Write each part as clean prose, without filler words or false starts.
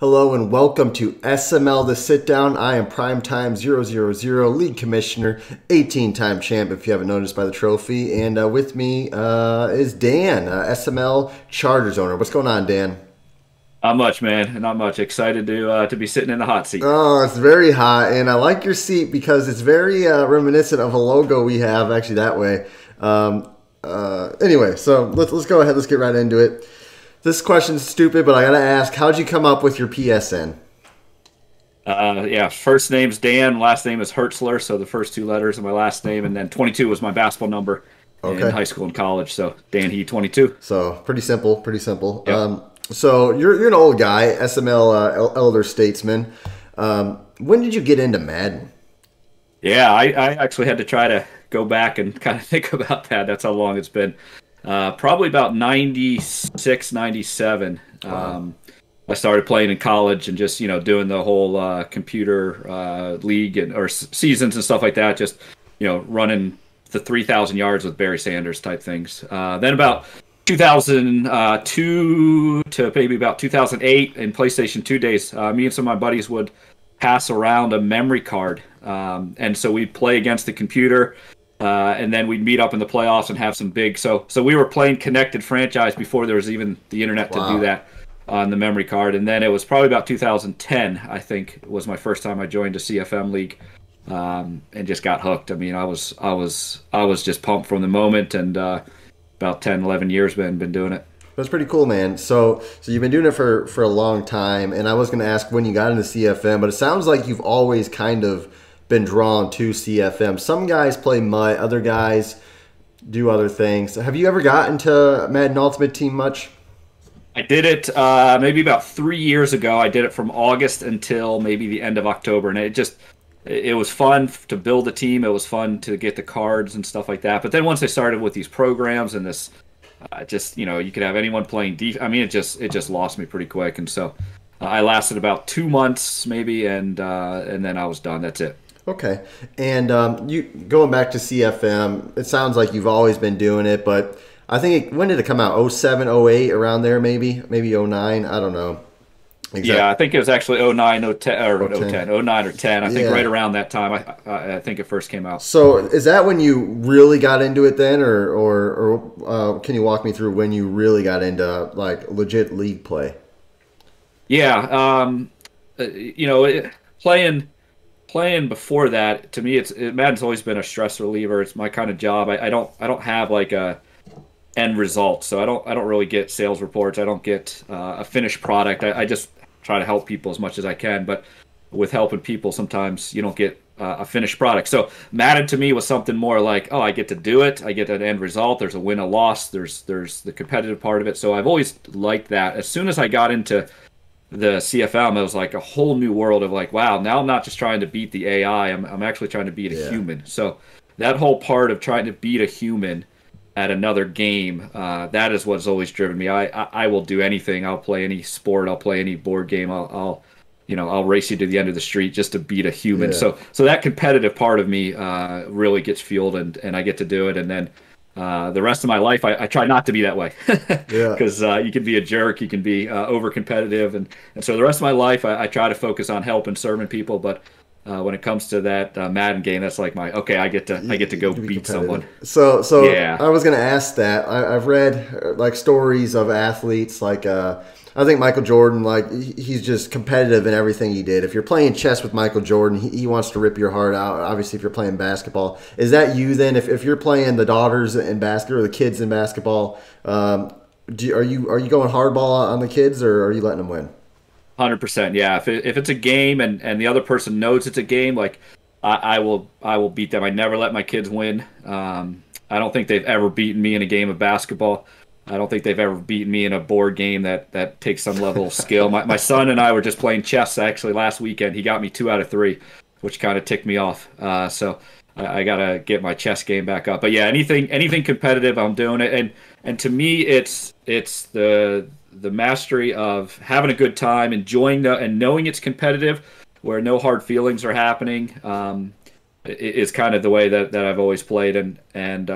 Hello and welcome to SML The Sit Down. I am Primetime 000 League Commissioner, 18-time champ if you haven't noticed by the trophy. And with me is Dan, SML Chargers owner. What's going on, Dan? Not much, man. Not much. Excited to be sitting in the hot seat. Oh, it's very hot, and I like your seat because it's very reminiscent of a logo we have, actually, that way. Anyway, so let's go ahead. Let's get right into it. This question's stupid, but I gotta ask, how'd you come up with your PSN? Yeah, first name's Dan, last name is Hertzler, so the first two letters of my last name, and then 22 was my basketball number in high school and college, so Dan He 22. So pretty simple, pretty simple. Yep. So you're an old guy, SML elder statesman. When did you get into Madden? Yeah, I actually had to try to go back and kind of think about that. That's how long it's been. Probably about 96, 97. Wow. I started playing in college and just, doing the whole computer league or seasons and stuff like that. Just, running the 3,000 yards with Barry Sanders type things. Then about 2002 to maybe about 2008 in PlayStation 2 days, me and some of my buddies would pass around a memory card. And so we'd play against the computer. And then we'd meet up in the playoffs and have some big. So we were playing connected franchise before there was even the internet to do that on the memory card. And then it was probably about 2010, I think, was my first time I joined a CFM league, and just got hooked. I mean, I was just pumped from the moment, and about 10, 11 years been doing it. That's pretty cool, man. So you've been doing it for a long time, and I was going to ask when you got into CFM, but it sounds like you've always kind of been drawn to CFM. Some guys play MUT, other guys do other things. Have you ever gotten to Madden Ultimate Team much? I did it maybe about 3 years ago. I did it from August until maybe the end of October, and it was fun to build a team. It was fun to get the cards and stuff like that. But then once I started with these programs and this, you could have anyone playing I mean, it just lost me pretty quick, and so I lasted about 2 months maybe, and then I was done. That's it. Okay. And you going back to CFM, it sounds like you've always been doing it, but I think when did it come out? 07, 08, around there maybe 09, I don't know. Exactly. Yeah, I think it was actually 09, 010, or 010, 09 or 10. I think right around that time I think it first came out. So is that when you really got into it then, or can you walk me through when you really got into like legit league play? Yeah, playing before that, to me, Madden's always been a stress reliever. It's my kind of job. I don't have like a end result, so I don't really get sales reports. I don't get a finished product. I just try to help people as much as I can. But with helping people, sometimes you don't get a finished product. So Madden to me was something more like, oh, I get to do it. I get an end result. There's a win, a loss. There's the competitive part of it. So I've always liked that. As soon as I got into the CFM, it was like a whole new world of like, wow, now I'm not just trying to beat the AI, I'm actually trying to beat a human. So that whole part of trying to beat a human at another game, that is what's always driven me. I will do anything. I'll play any sport. I'll play any board game. I'll race you to the end of the street just to beat a human. Yeah. So that competitive part of me really gets fueled, and I get to do it. And then the rest of my life, I try not to be that way, because you can be a jerk, you can be over competitive, and so the rest of my life, I try to focus on helping, serving people. But when it comes to that Madden game, that's like I get to go beat someone. So yeah. I was going to ask that. I've read like stories of athletes like I think Michael Jordan, like he's just competitive in everything he did. If you're playing chess with Michael Jordan, he wants to rip your heart out. Obviously, if you're playing basketball, is that you then? If you're playing the daughters in basketball or the kids in basketball, are you going hardball on the kids, or are you letting them win? 100%, yeah. If it's a game and the other person knows it's a game, like I will beat them. I never let my kids win. I don't think they've ever beaten me in a game of basketball. I don't think they've ever beaten me in a board game that takes some level of skill. My son and I were just playing chess actually last weekend. He got me 2 out of 3, which kind of ticked me off. So I gotta get my chess game back up. But yeah, anything competitive, I'm doing it. And to me, it's the mastery of having a good time, enjoying and knowing it's competitive, where no hard feelings are happening. Is kind of the way that I've always played, and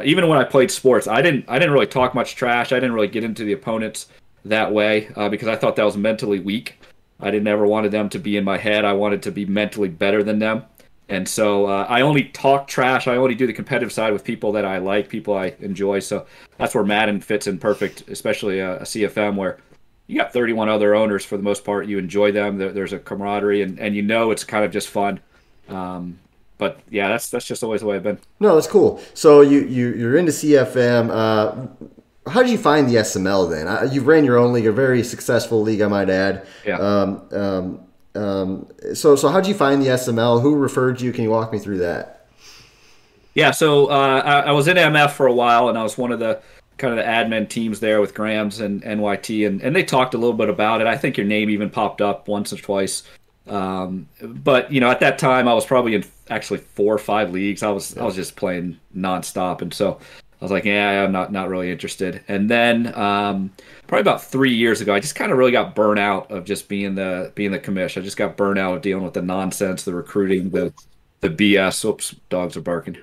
even when I played sports, I didn't really talk much trash. I didn't really get into the opponents that way because I thought that was mentally weak. I didn't ever wanted them to be in my head. I wanted to be mentally better than them. And so I only talk trash. I only do the competitive side with people that I like, people I enjoy. So that's where Madden fits in perfect, especially a CFM where you got 31 other owners for the most part. You enjoy them. There's a camaraderie, and you know it's kind of just fun. But yeah, that's just always the way I've been. No, that's cool. So you're into CFM. How did you find the SML then? You've ran your own league, a very successful league, I might add. Yeah. So how did you find the SML? Who referred you? Can you walk me through that? Yeah, so I was in MF for a while, and I was one of the kind of the admin teams there with Grams and NYT, and they talked a little bit about it. I think your name even popped up once or twice. But at that time I was probably in actually 4 or 5 leagues. I was just playing nonstop, and so I was like, yeah, I'm not really interested. And then probably about 3 years ago, I just kind of really got burnt out of just being the commish. I just got burnt out of dealing with the nonsense, the recruiting, the BS. Oops, dogs are barking.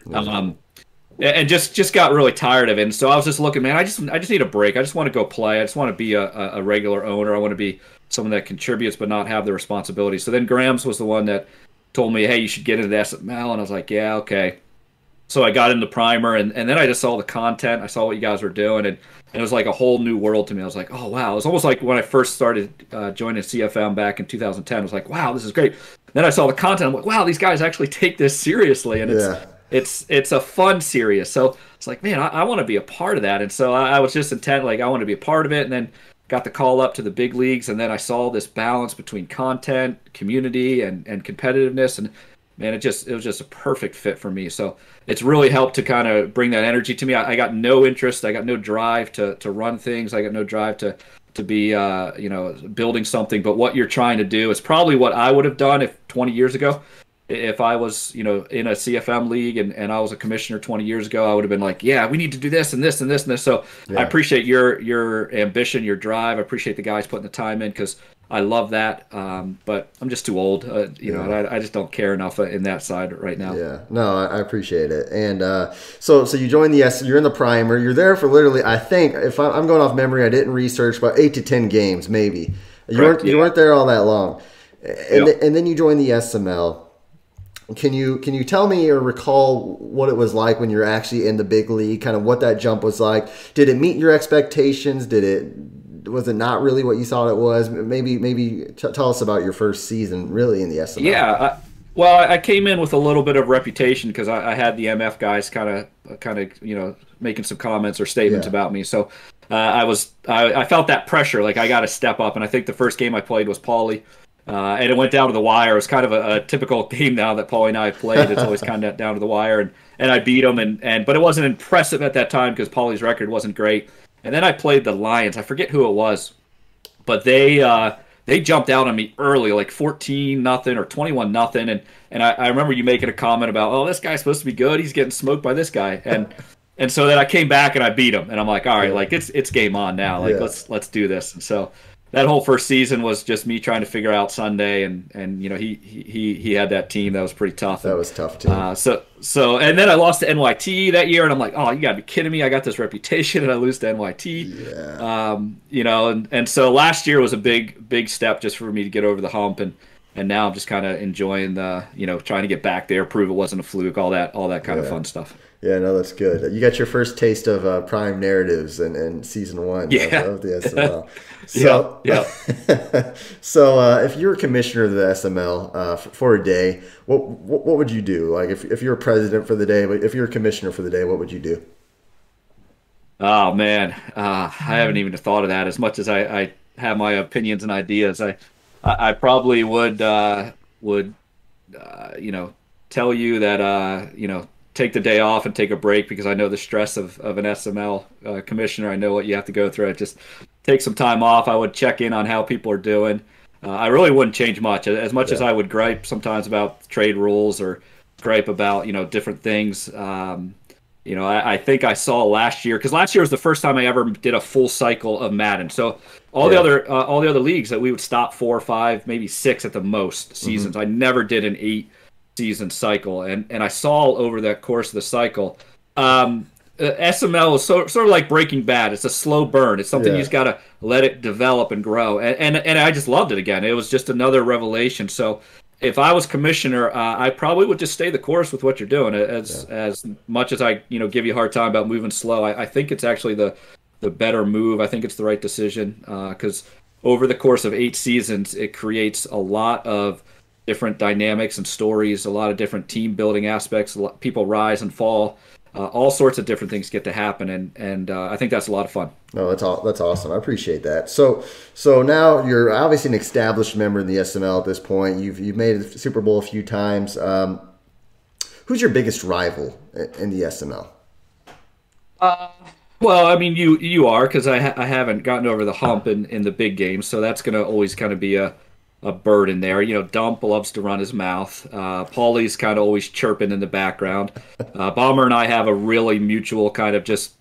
And just got really tired of it. And so I was just looking, man, I just need a break. I just want to go play. I just want to be a regular owner. I want to be someone that contributes but not have the responsibility. So then Grams was the one that told me, hey, you should get into the SML. And I was like, yeah, okay. So I got into Primer, and then I just saw the content. I saw what you guys were doing, and it was like a whole new world to me. I was like, oh, wow. It was almost like when I first started joining CFM back in 2010. I was like, wow, this is great. Then I saw the content. I'm like, wow, these guys actually take this seriously, and it's a fun series. So it's like, man, I want to be a part of that. And so I was just intent, like I want to be a part of it, and then got the call up to the big leagues, and then I saw this balance between content, community, and competitiveness, and man, it was just a perfect fit for me. So it's really helped to kind of bring that energy to me. I got no interest, I got no drive to run things, I got no drive to be building something. But what you're trying to do is probably what I would have done if 20 years ago. If I was, in a CFM league and I was a commissioner 20 years ago, I would have been like, yeah, we need to do this and this and this and this. So I appreciate your ambition, your drive. I appreciate the guys putting the time in because I love that. But I'm just too old, I just don't care enough in that side right now. Yeah, no, I appreciate it. And so you joined you're in the Primer. You're there for literally, I think, if I'm going off memory, I didn't research, about 8 to 10 games maybe. You weren't there all that long. And then you joined the SML. Can you tell me or recall what it was like when you're actually in the big league, kind of what that jump was like? Did it meet your expectations? Was it not really what you thought it was? Maybe tell us about your first season really in the SML. Yeah, well, I came in with a little bit of reputation because I had the MF guys kind of making some comments or statements about me. So I felt that pressure, like I got to step up. And I think the first game I played was Paulie. And it went down to the wire. It was kind of a typical game now that Paulie and I have played. It's always kind of down to the wire, and I beat him, but it wasn't impressive at that time because Paulie's record wasn't great. And then I played the Lions. I forget who it was, but they jumped out on me early, like 14-0 or 21-0, and I remember you making a comment about, oh, this guy's supposed to be good. He's getting smoked by this guy, and so then I came back and I beat him, and I'm like, all right, like it's game on now, like let's do this, and so. That whole first season was just me trying to figure out Sunday, and he had that team that was pretty tough. That was tough too. So and then I lost to NYT that year, and I'm like, oh, you gotta be kidding me! I got this reputation, and I lose to NYT. Yeah. And so last year was a big step just for me to get over the hump, and now I'm just kind of enjoying the trying to get back there, prove it wasn't a fluke, all that kind of fun stuff. Yeah, no, that's good. You got your first taste of prime narratives in season 1 of the SML. So, So if you're a commissioner of the SML for a day, what would you do? Like if you're a president for the day, but if you're a commissioner for the day, what would you do? Oh man, I haven't even thought of that. As much as I have my opinions and ideas, I probably would tell you that take the day off and take a break because I know the stress of an SML commissioner. I know what you have to go through. I just take some time off. I would check in on how people are doing. I really wouldn't change much. As much as I would gripe sometimes about trade rules or gripe about different things. I think I saw last year, because last year was the first time I ever did a full cycle of Madden. So all the other leagues that we would stop 4 or 5, maybe 6 at the most seasons. I never did an 8-season cycle, and I saw over the course of the cycle, SML is sort of like Breaking Bad. It's a slow burn. It's something you Yeah. just gotta let it develop and grow. And I just loved it again. It was just another revelation. So if I was commissioner, I probably would just stay the course with what you're doing. As much as I give you a hard time about moving slow, I think it's actually the better move. I think it's the right decision because over the course of 8 seasons, it creates a lot of different dynamics and stories, a lot of different team building aspects. People rise and fall. All sorts of different things get to happen, and I think that's a lot of fun. No, that's awesome. I appreciate that. So now you're obviously an established member in the SML at this point. You've made the Super Bowl a few times. Who's your biggest rival in the SML? Well, I mean, you are because I haven't gotten over the hump in the big games, so that's going to always kind of be a burden there. Dump loves to run his mouth. Paulie's kind of always chirping in the background. Bomber and I have a really mutual kind of just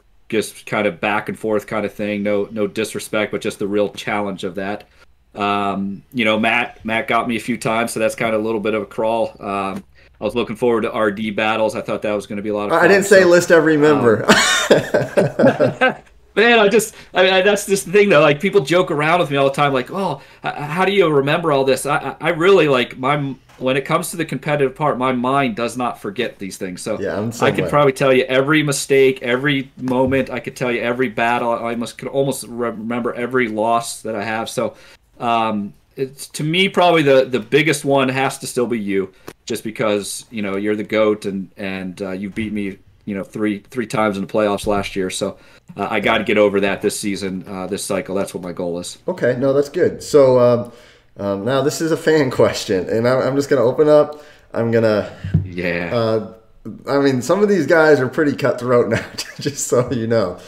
kind of back and forth kind of thing. No disrespect, but just the real challenge of that. Matt got me a few times, so that's kind of a little bit of a crawl. I was looking forward to RD battles. I thought that was going to be a lot of fun. I didn't say list every member. Man, I that's just the thing though. Like people joke around with me all the time, like, "Oh, how do you remember all this?" I really like when it comes to the competitive part, my mind does not forget these things. So Yeah, I could probably tell you every mistake, every moment. I could tell you every battle. Could almost remember every loss that I have. So it's to me probably the biggest one has to still be you, just because you're the GOAT and you beat me three times in the playoffs last year. So I got to get over that this season, this cycle. That's what my goal is. Okay, no, that's good. So now this is a fan question, and I'm just going to open up. I'm going to... Yeah. I mean, some of these guys are pretty cutthroat now, just so you know.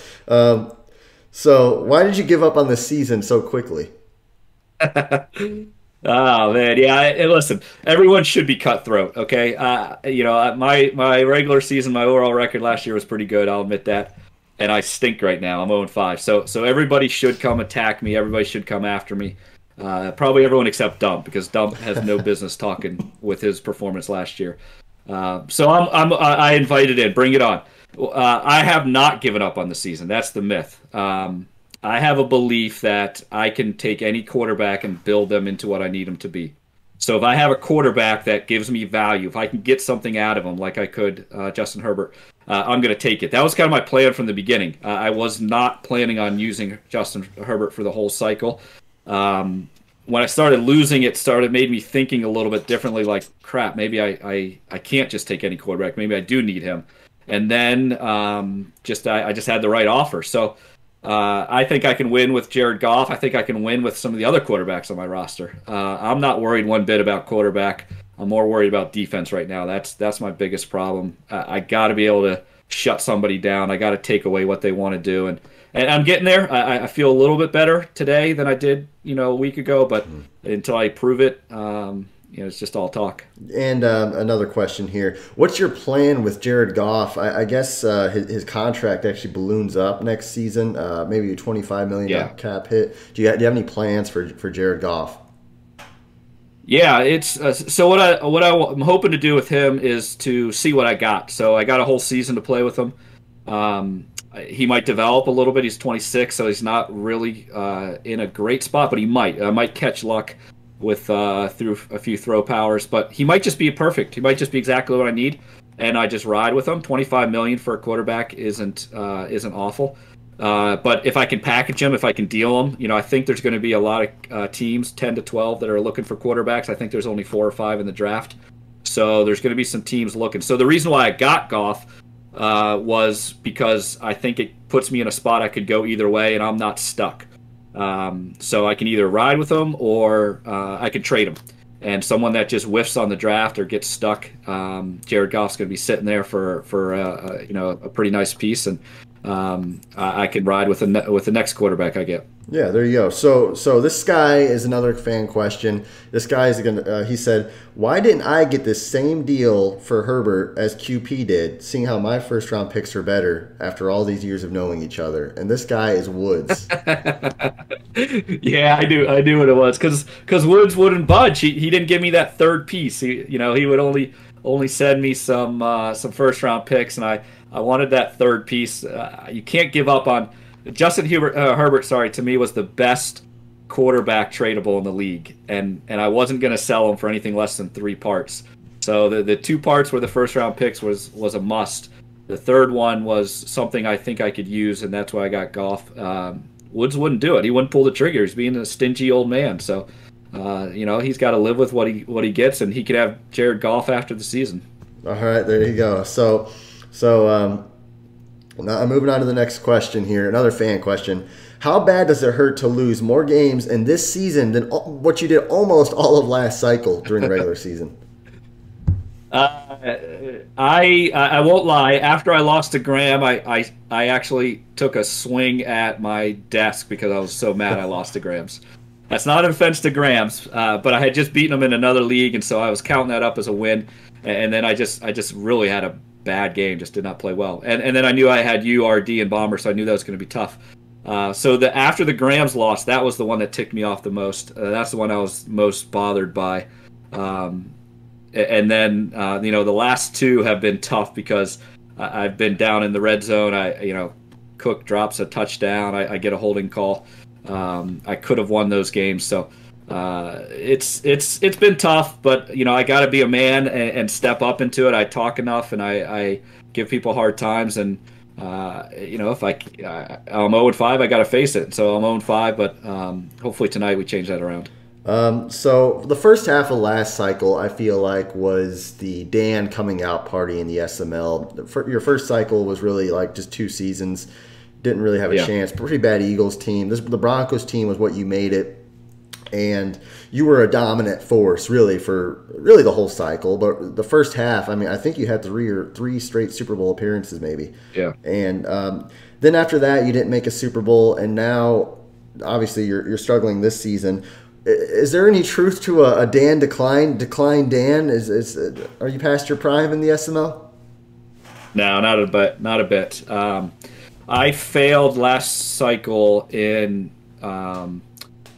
So why did you give up on the season so quickly? Oh man, yeah. Listen, everyone should be cutthroat, okay? My regular season, my overall record last year was pretty good. I'll admit that, and I stink right now. I'm 0-5. So everybody should come attack me. Everybody should come after me. Probably everyone except Dump, because Dump has no business talking with his performance last year. So I invited in. Bring it on. I have not given up on the season. That's the myth. I have a belief that I can take any quarterback and build them into what I need them to be. So if I have a quarterback that gives me value, if I can get something out of him like I could Justin Herbert, I'm going to take it. That was kind of my plan from the beginning. I was not planning on using Justin Herbert for the whole cycle. When I started losing, it made me thinking a little bit differently, like, crap, maybe I can't just take any quarterback. Maybe I do need him. And then I just had the right offer. So I think I can win with Jared Goff. I think I can win with some of the other quarterbacks on my roster. I'm not worried one bit about quarterback. I'm more worried about defense right now. That's my biggest problem. I got to be able to shut somebody down. I got to take away what they want to do, and I'm getting there. I feel a little bit better today than I did, a week ago. But until I prove it, it's just all talk. And another question here: what's your plan with Jared Goff? I guess his contract actually balloons up next season. Maybe a $25 million cap hit. Do you have any plans for Jared Goff? Yeah, it's so what I'm hoping to do with him is to see what I got. So I got a whole season to play with him. He might develop a little bit. He's 26, so he's not really in a great spot, but he might. I might catch luck with through a few throw powers, but he might just be perfect. He might just be exactly what I need, and I just ride with him. $25 million for a quarterback isn't awful. But if I can package him, if I can deal him, I think there's going to be a lot of teams, 10 to 12, that are looking for quarterbacks. I think there's only 4 or 5 in the draft, so there's going to be some teams looking. So the reason why I got Goff was because I think it puts me in a spot I could go either way, and I'm not stuck. So I can either ride with him or I can trade him. And someone that just whiffs on the draft or gets stuck, Jared Goff's going to be sitting there for a pretty nice piece, and I can ride with the next quarterback I get. Yeah, there you go. So this guy is another fan question. This guy is gonna. He said, "Why didn't I get this same deal for Herbert as QP did? Seeing how my first round picks are better after all these years of knowing each other." And this guy is Woods. Yeah, I knew what it was because Woods wouldn't budge. He didn't give me that third piece. He would only only send me some first round picks, and I wanted that third piece. You can't give up on Herbert. Sorry, to me was the best quarterback tradable in the league, and I wasn't going to sell him for anything less than 3 parts. So the 2 parts where the first round picks was a must. The third one was something I think I could use, and that's why I got Goff. Woods wouldn't do it. He wouldn't pull the trigger. He's being a stingy old man. So, he's got to live with what he gets, and he could have Jared Goff after the season. All right, there you go. So now I'm moving on to the next question here. Another fan question. How bad does it hurt to lose more games in this season than what you did almost all of last cycle during the regular season? I won't lie. After I lost to Graham, I actually took a swing at my desk because I was so mad I lost to Graham's. That's not an offense to Graham's, but I had just beaten him in another league, and so I was counting that up as a win. And then I just really had a bad game, just did not play well. And then I knew I had URD and Bomber, so I knew that was going to be tough. So after the Graham's loss, that was the one that ticked me off the most. That's the one I was most bothered by. And then the last 2 have been tough because I've been down in the red zone. Cook drops a touchdown. I get a holding call. I could have won those games. So it's been tough, but I got to be a man and step up into it. I talk enough and I give people hard times, and if I'm 0-5, I got to face it. So I'm 0-5, but hopefully tonight we change that around. So the first half of last cycle, I feel like, was the Dan coming out party in the SML. Your first cycle was really like just 2 seasons. Didn't really have a chance. Pretty bad Eagles team. The Broncos team was what you made it. And you were a dominant force, really, for the whole cycle. But the first half, I think you had 3 straight Super Bowl appearances, maybe. Yeah. And then after that, you didn't make a Super Bowl, and now, obviously, you're struggling this season. Is there any truth to a Dan decline Dan? Are you past your prime in the SML? No, not a bit. I failed last cycle in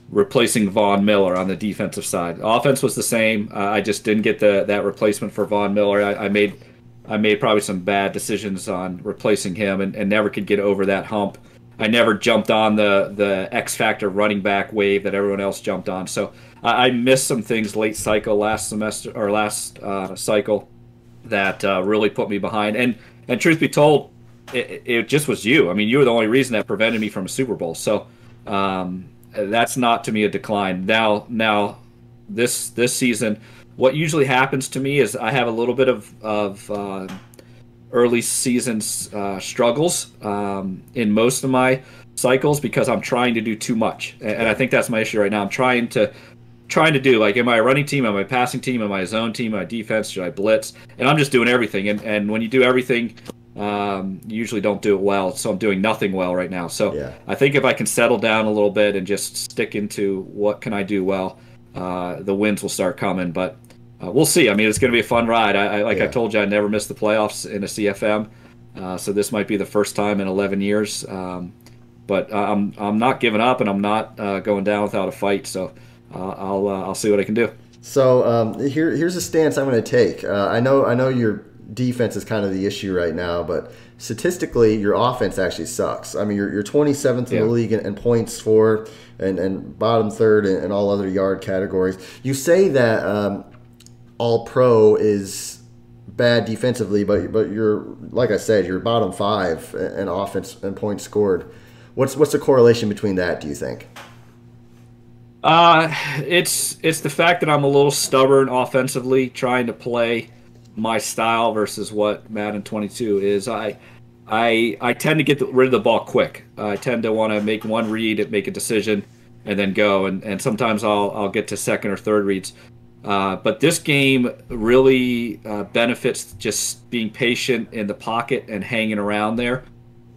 replacing Von Miller on the defensive side. Offense was the same. I just didn't get that replacement for Von Miller. I made probably some bad decisions on replacing him and never could get over that hump. I never jumped on the X Factor running back wave that everyone else jumped on. So I missed some things late cycle last cycle that really put me behind. And truth be told, it just was you. You were the only reason that prevented me from a Super Bowl. So that's not to me a decline. Now this season, what usually happens to me is I have a little bit of early season struggles in most of my cycles because I'm trying to do too much, and I think that's my issue right now. I'm trying to do, like, am I a running team, am I a passing team, am I a zone team, am I defense, should I blitz? And I'm just doing everything, and when you do everything, you usually don't do it well. So I'm doing nothing well right now. So I think if I can settle down a little bit and just stick into what can I do well, the wins will start coming. But we'll see. It's going to be a fun ride. I told you, I never missed the playoffs in a CFM, so this might be the first time in 11 years. But I'm not giving up, and I'm not going down without a fight. So I'll see what I can do. So here's a stance I'm going to take. I know your defense is kind of the issue right now, but statistically, your offense actually sucks. You're 27th in the league in points for, and bottom third in all other yard categories. You say that All Pro is bad defensively, but you're, like I said, you're bottom 5 in offense and points scored. What's the correlation between that, do you think? It's the fact that I'm a little stubborn offensively, trying to play my style versus what Madden 22 is. I tend to get rid of the ball quick. I tend to want to make one read, make a decision, and then go. And sometimes I'll get to second or third reads. But this game really benefits just being patient in the pocket and hanging around there,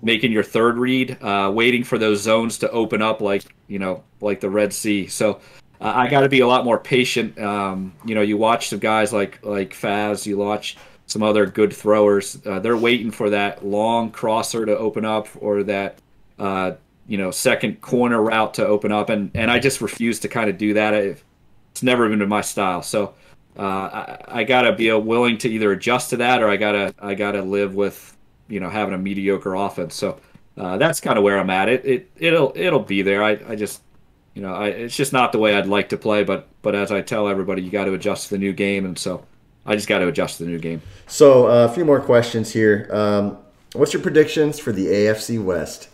making your third read, waiting for those zones to open up like the Red Sea. So I got to be a lot more patient. You watch some guys like Faz, you watch some other good throwers. They're waiting for that long crosser to open up or that second corner route to open up, and I just refuse to kind of do that. It's never been my style. So I gotta be willing to either adjust to that, or I gotta live with having a mediocre offense. So that's kind of where I'm at. It'll be there. I just it's just not the way I'd like to play. But as I tell everybody, you got to adjust to the new game, and so I just got to adjust to the new game. So a few more questions here. What's your predictions for the AFC West?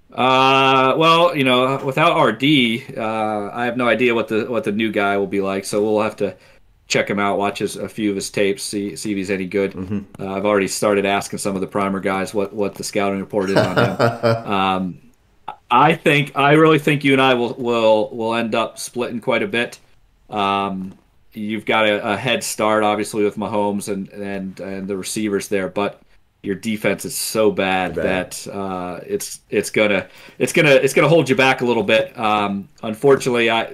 Well, without RD, I have no idea what the new guy will be like. So we'll have to check him out, watch a few of his tapes, see if he's any good. I've already started asking some of the primer guys what the scouting report is on him. I really think you and I will end up splitting quite a bit. You've got a head start, obviously, with Mahomes and the receivers there, but your defense is so bad that it's gonna hold you back a little bit. Unfortunately, I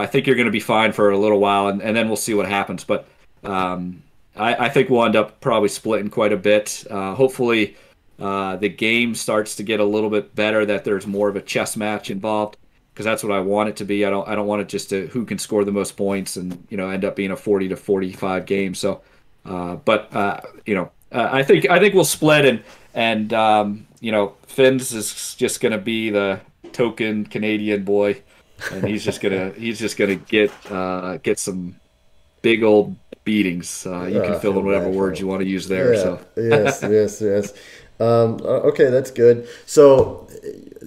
think you're gonna be fine for a little while, and then we'll see what happens. But I think we'll end up probably splitting quite a bit. Hopefully, the game starts to get a little bit better, that there's more of a chess match involved, because that's what I want it to be. I don't want it just to who can score the most points and end up being a 40 to 45 game. So, I think we'll split, and Finn's is just gonna be the token Canadian boy, and he's just gonna get some big old beatings. You can fill in whatever words you want to use there. Yeah. So Yes. Okay, that's good. So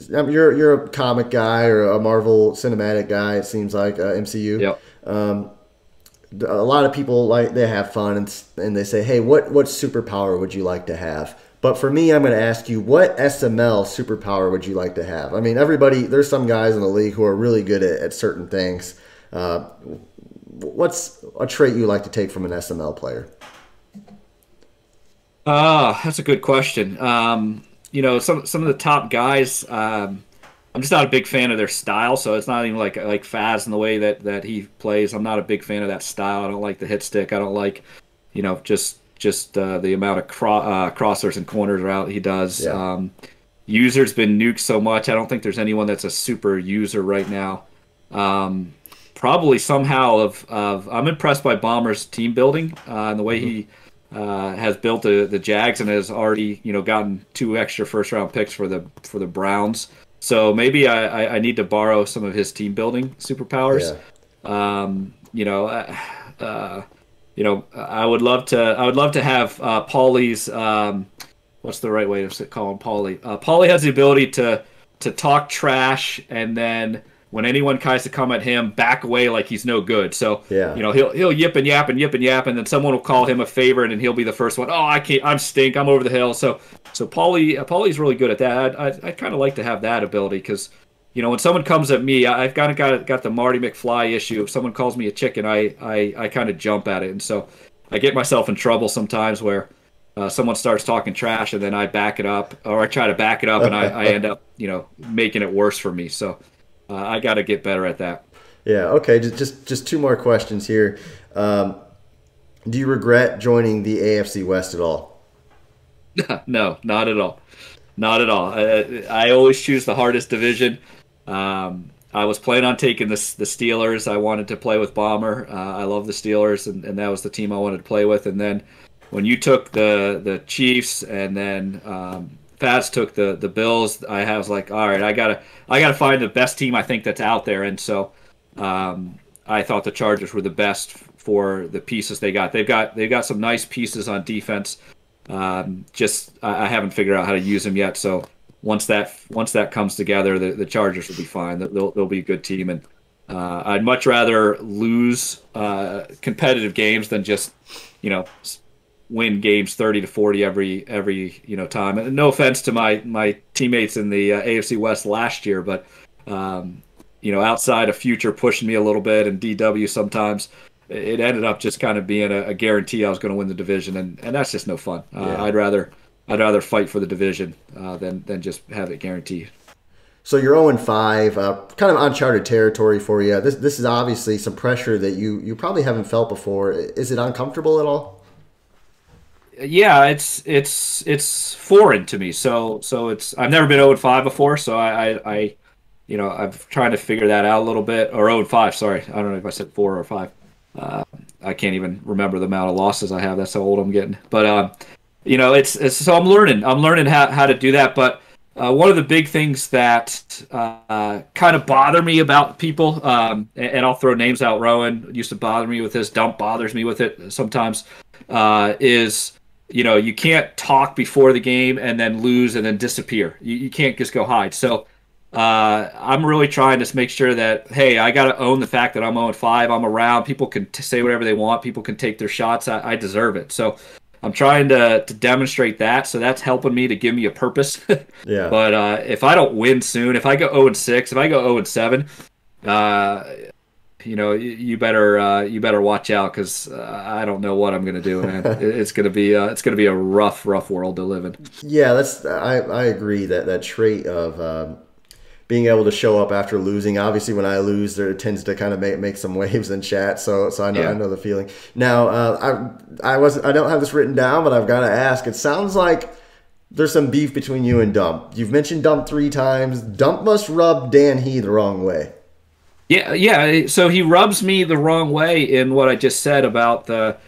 you're a comic guy or a Marvel cinematic guy. It seems like MCU. yep. A lot of people they have fun and they say, "Hey, what superpower would you like to have?" But for me, I'm going to ask you, what SML superpower would you like to have? I mean, there's some guys in the league who are really good at certain things. What's a trait you like to take from an SML player? That's a good question. Some of the top guys, I'm just not a big fan of their style. So it's not even like Faz in the way that he plays. I'm not a big fan of that style. I don't like the hit stick. I don't like, just the amount of crossers and corners route he does. Yeah. User's been nuked so much. I don't think there's anyone that's a super user right now. Probably somehow I'm impressed by Bomber's team building and the way he has built the Jags, and has already gotten 2 extra first round picks for the Browns. So maybe I need to borrow some of his team building superpowers. Yeah. I would love to have Paulie's what's the right way to call him, Paulie? Paulie has the ability to talk trash, and then when anyone tries to come at him, back away like he's no good. So Yeah. he'll yip and yap, and then someone will call him a favor, and he'll be the first one. Oh, I can't. I'm stink. I'm over the hill. So Paulie's really good at that. I'd kind of like to have that ability, because when someone comes at me, I've got the Marty McFly issue. If someone calls me a chicken, I kind of jump at it, and so I get myself in trouble sometimes where someone starts talking trash, and then I back it up, or I try to back it up, and I end up making it worse for me. So I got to get better at that. Yeah. Okay. Just 2 more questions here. Do you regret joining the AFC West at all? No, not at all. Not at all. I always choose the hardest division. I was planning on taking the Steelers. I wanted to play with Bomber. I love the Steelers, and that was the team I wanted to play with. And then when you took the Chiefs, and then Fats took the Bills, I was like, all right, I gotta find the best team I think that's out there. And so I thought the Chargers were the best for the pieces they got. They've got some nice pieces on defense. I haven't figured out how to use them yet. So once that comes together, the Chargers will be fine. They'll be a good team, and I'd much rather lose competitive games than just win games 30 to 40 every time. And no offense to my teammates in the AFC West last year, but outside of Future pushing me a little bit, and DW sometimes, it ended up just kind of being a guarantee I was going to win the division, and that's just no fun. Yeah. I'd rather fight for the division than just have it guaranteed. So you're 0-5, kind of uncharted territory for you. This is obviously some pressure that you probably haven't felt before. Is it uncomfortable at all? Yeah, it's foreign to me. So it's I've never been 0-5 before, so I I'm trying to figure that out a little bit. Or 0-5, sorry. I don't know if I said 4 or 5. I can't even remember the amount of losses I have. That's how old I'm getting. But it's so I'm learning. I'm learning how to do that. But one of the big things that kind of bother me about people, and I'll throw names out. Rowan used to bother me with this. Dump bothers me with it sometimes. Is you can't talk before the game and then lose and then disappear. You can't just go hide. So I'm really trying to make sure that, hey, I got to own the fact that I'm 0-5. I'm around. People can say whatever they want. People can take their shots. I deserve it. So I'm trying to demonstrate that. So that's helping me to give me a purpose. Yeah. But if I don't win soon, if I go 0-6, if I go 0-7, you better watch out, because I don't know what I'm gonna do, man. It's gonna be a rough world to live in. Yeah, I agree that trait of being able to show up after losing. Obviously, when I lose, there tends to kind of make some waves in chat. So I know, yeah. I know the feeling. Now, I don't have this written down, but I've got to ask. It sounds like there's some beef between you and Dump. You've mentioned Dump 3 times. Dump must rub Dan He the wrong way. Yeah. So he rubs me the wrong way in what I just said about the,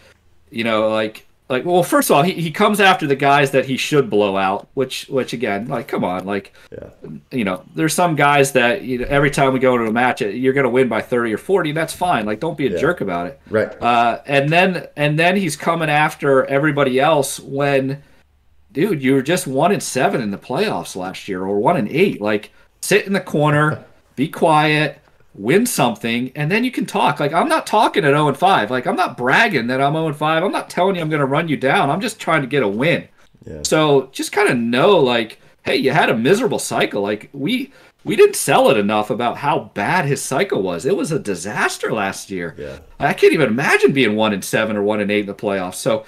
well, first of all, he comes after the guys that he should blow out, which again, come on, yeah. There's some guys that every time we go into a match, you're going to win by 30 or 40. That's fine. Don't be a jerk about it. Right. And then he's coming after everybody else when, dude, you were just 1-7 in the playoffs last year, or 1-8. Sit in the corner, be quiet, win something, and then you can talk. I'm not talking at 0-5. I'm not bragging that I'm 0-5. I'm not telling you I'm going to run you down. I'm just trying to get a win. Yeah. So just kind of know, hey, you had a miserable cycle. We didn't sell it enough about how bad his cycle was. It was a disaster last year. Yeah. I can't even imagine being 1-7 or 1-8 in the playoffs. So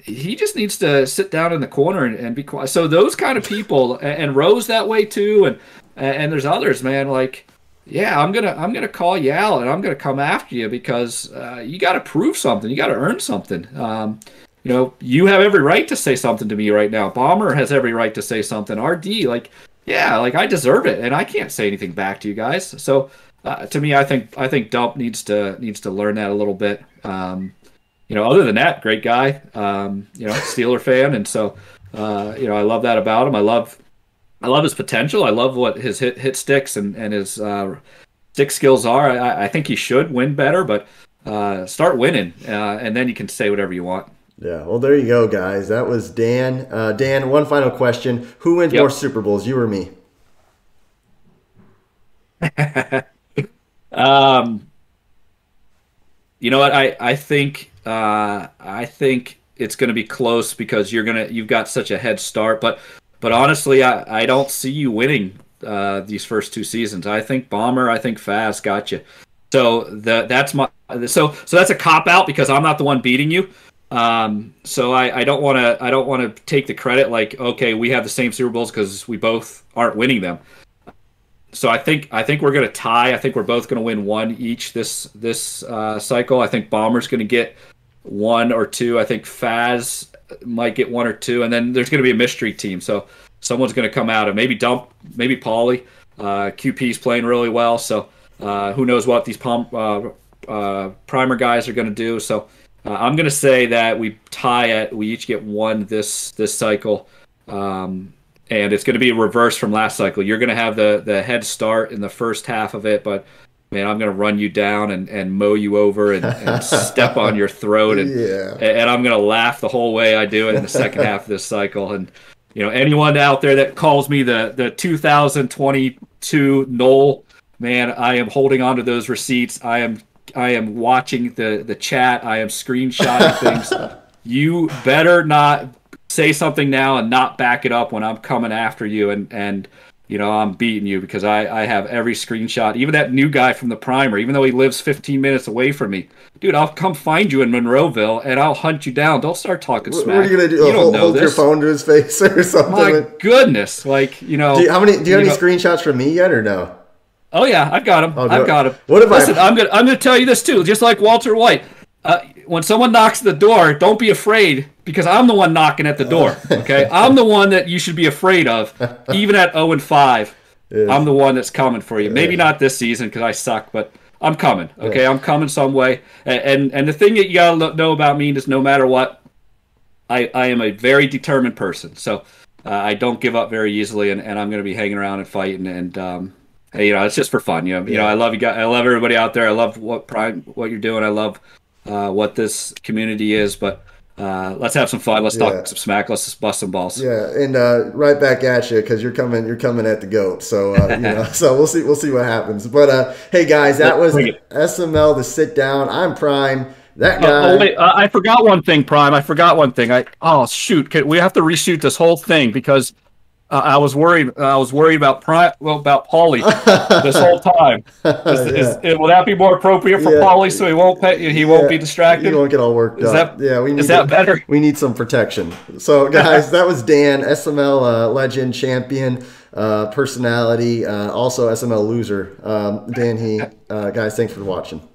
he just needs to sit down in the corner and be quiet. So those kind of people, and Rose that way too, and there's others, man, yeah, I'm gonna call you out, and I'm gonna come after you, because you got to prove something. You got to earn something. You have every right to say something to me right now. Bomber has every right to say something. RD, I deserve it, and I can't say anything back to you guys. So to me, I think Dump needs to learn that a little bit. Other than that, great guy. Steeler fan, and so I love that about him. I love his potential. I love what his hit sticks and his stick skills are. I think he should win better, but start winning, and then you can say whatever you want. Yeah, well, there you go, guys. That was Dan. Dan, one final question. Who wins more Super Bowls, you or me? You know what? I think it's going to be close, because you've got such a head start, But honestly, I don't see you winning these first 2 seasons. I think Bomber, I think Faz got you. So that's a cop out, because I'm not the one beating you. So I don't want to take the credit. Okay, we have the same Super Bowls because we both aren't winning them. So I think we're going to tie. I think we're both going to win 1 each this cycle. I think Bomber's going to get 1 or 2. I think Faz might get 1 or 2, and then there's going to be a mystery team. So someone's going to come out, and maybe Dump, maybe Paulie. QP's playing really well, so who knows what these primer guys are going to do. So I'm going to say that we tie we each get 1 this cycle, and it's going to be a reverse from last cycle. You're going to have the head start in the first half of it, but man, I'm going to run you down and mow you over and step on your throat. And I'm going to laugh the whole way I do it in the second half of this cycle. And, anyone out there that calls me the 2022 Knoll, man, I am holding on to those receipts. I am watching the chat. I am screenshotting things. You better not say something now and not back it up when I'm coming after you. And I'm beating you, because I have every screenshot. Even that new guy from the primer, even though he lives 15 minutes away from me, dude, I'll come find you in Monroeville and I'll hunt you down. Don't start talking smack. What are you gonna do? You don't know hold this. Your phone to his face or something? My goodness, Do you have any screenshots from me yet, or no? Oh yeah, I've got him. I've got him. What if Listen, I'm gonna tell you this too. Just like Walter White, when someone knocks at the door, don't be afraid, because I'm the one knocking at the door. Okay, I'm the one that you should be afraid of, even at 0-5. I'm the one that's coming for you. Maybe not this season because I suck, but I'm coming. Okay, I'm coming some way. And the thing that you gotta know about me is, no matter what, I am a very determined person. So I don't give up very easily, and I'm going to be hanging around and fighting. And hey, it's just for fun. You know, I love you guys. I love everybody out there. I love what you're doing. I love what this community is. But let's have some fun. Let's talk some smack. Let's just bust some balls. Yeah, and right back at you, because you're coming at the goat. So so we'll see what happens. But hey guys, that was SML The Sit Down. I'm Prime. That guy. Wait, I forgot one thing, Prime. I forgot one thing. Shoot! We have to reshoot this whole thing because I was worried. I was worried about about Paulie this whole time. Will that be more appropriate for Paulie, so he won't be distracted? He won't get all worked up. Is that better? We need some protection. So guys, that was Dan, SML legend, champion, personality, also SML loser. Dan, guys, thanks for watching.